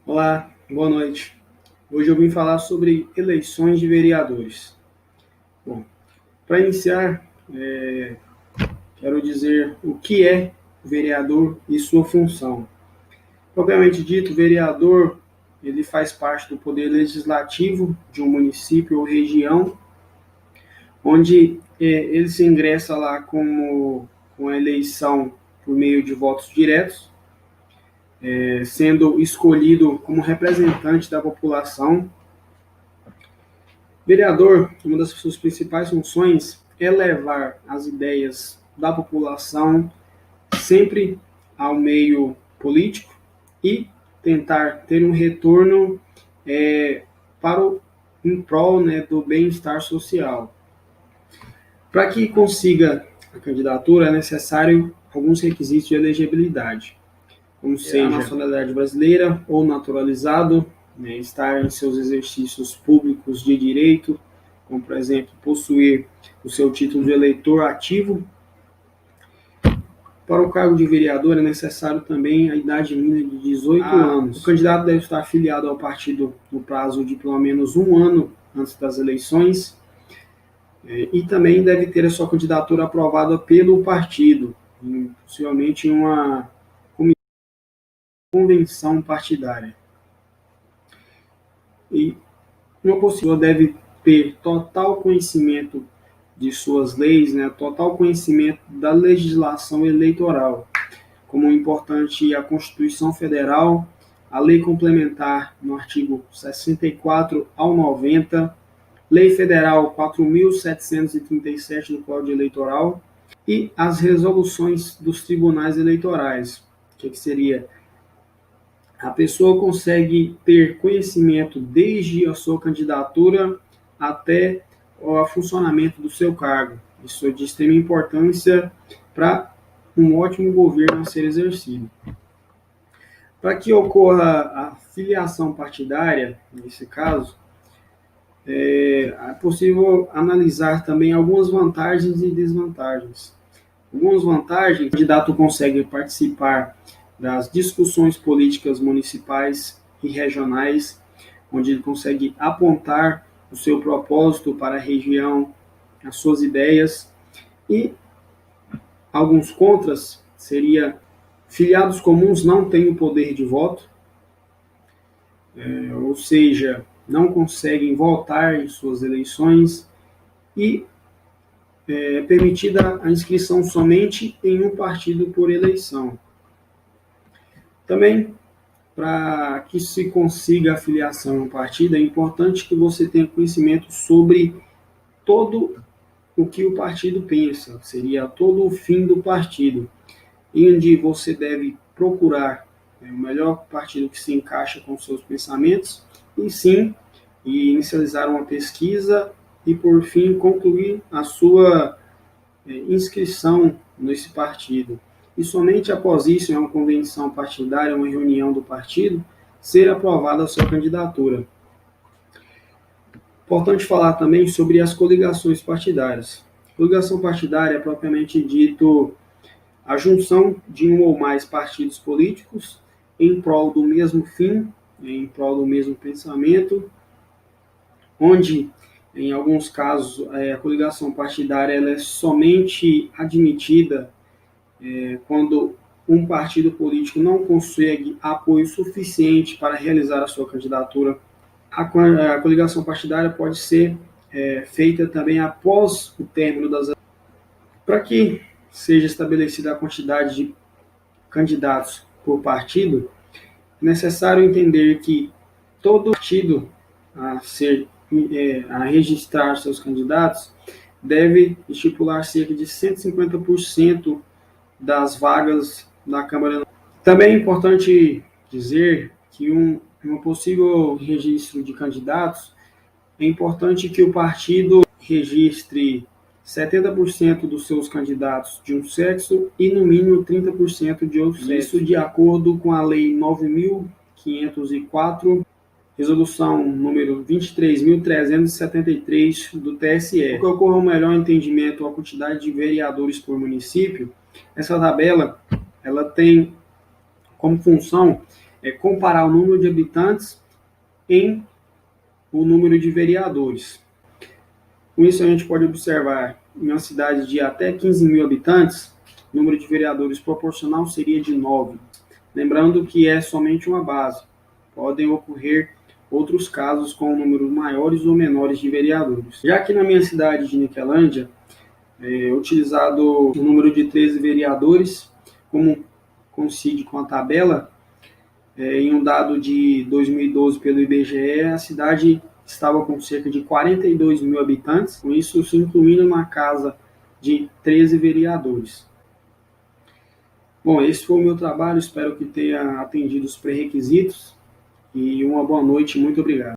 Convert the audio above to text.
Olá, boa noite. Hoje eu vim falar sobre eleições de vereadores. Bom, para iniciar, quero dizer o que é vereador e sua função. Propriamente dito, o vereador ele faz parte do poder legislativo de um município ou região, onde ele se ingressa lá com a eleição por meio de votos diretos, sendo escolhido como representante da população. Vereador, uma das suas principais funções é levar as ideias da população sempre ao meio político e tentar ter um retorno para o em prol, né, do bem-estar social. Para que consiga a candidatura é necessário alguns requisitos de elegibilidade, como seja a nacionalidade brasileira ou naturalizado, né, estar em seus exercícios públicos de direito, como, por exemplo, possuir o seu título de eleitor ativo. Para o cargo de vereador é necessário também a idade mínima de 18 anos. O candidato deve estar afiliado ao partido no prazo de pelo menos um ano antes das eleições e também deve ter a sua candidatura aprovada pelo partido, possivelmente em uma convenção partidária. E uma pessoa deve ter total conhecimento de suas leis, né, total conhecimento da legislação eleitoral, como importante a Constituição Federal, a Lei Complementar no artigo 64 ao 90, Lei Federal 4.737 do Código Eleitoral e as resoluções dos tribunais eleitorais, que seria a pessoa consegue ter conhecimento desde a sua candidatura até o funcionamento do seu cargo. Isso é de extrema importância para um ótimo governo a ser exercido. Para que ocorra a filiação partidária, nesse caso, é possível analisar também algumas vantagens e desvantagens. Algumas vantagens, o candidato consegue participar das discussões políticas municipais e regionais, onde ele consegue apontar o seu propósito para a região, as suas ideias. E alguns contras seria filiados comuns não têm o poder de voto, ou seja, não conseguem votar em suas eleições e é permitida a inscrição somente em um partido por eleição. Também, para que se consiga a filiação em um partido, é importante que você tenha conhecimento sobre todo o que o partido pensa, seria todo o fim do partido, onde você deve procurar o melhor partido que se encaixa com seus pensamentos, e sim, inicializar uma pesquisa e, por fim, concluir a sua inscrição nesse partido. E somente após isso, em uma convenção partidária, uma reunião do partido, ser aprovada a sua candidatura. Importante falar também sobre as coligações partidárias. Coligação partidária é propriamente dito a junção de um ou mais partidos políticos em prol do mesmo fim, em prol do mesmo pensamento, onde, em alguns casos, a coligação partidária ela é somente admitida quando um partido político não consegue apoio suficiente para realizar a sua candidatura. A coligação partidária pode ser feita também após o término das eleições. Para que seja estabelecida a quantidade de candidatos por partido, é necessário entender que todo partido a registrar seus candidatos deve estipular cerca de 150% das vagas da Câmara. Também é importante dizer que um possível registro de candidatos é importante que o partido registre 70% dos seus candidatos de um sexo e, no mínimo, 30% de outro sexo. Isso de acordo com a Lei 9.504, resolução número 23.373 do TSE. Para que ocorra um melhor entendimento da quantidade de vereadores por município, essa tabela ela tem como função comparar o número de habitantes em o número de vereadores. Com isso, a gente pode observar, em uma cidade de até 15 mil habitantes, o número de vereadores proporcional seria de 9. Lembrando que é somente uma base. Podem ocorrer outros casos com números maiores ou menores de vereadores. Já que na minha cidade de Niquelândia, é utilizado o número de 13 vereadores, como coincide com a tabela, em um dado de 2012 pelo IBGE, a cidade estava com cerca de 42 mil habitantes, com isso se incluindo uma casa de 13 vereadores. Bom, esse foi o meu trabalho, espero que tenha atendido os pré-requisitos e uma boa noite, muito obrigado.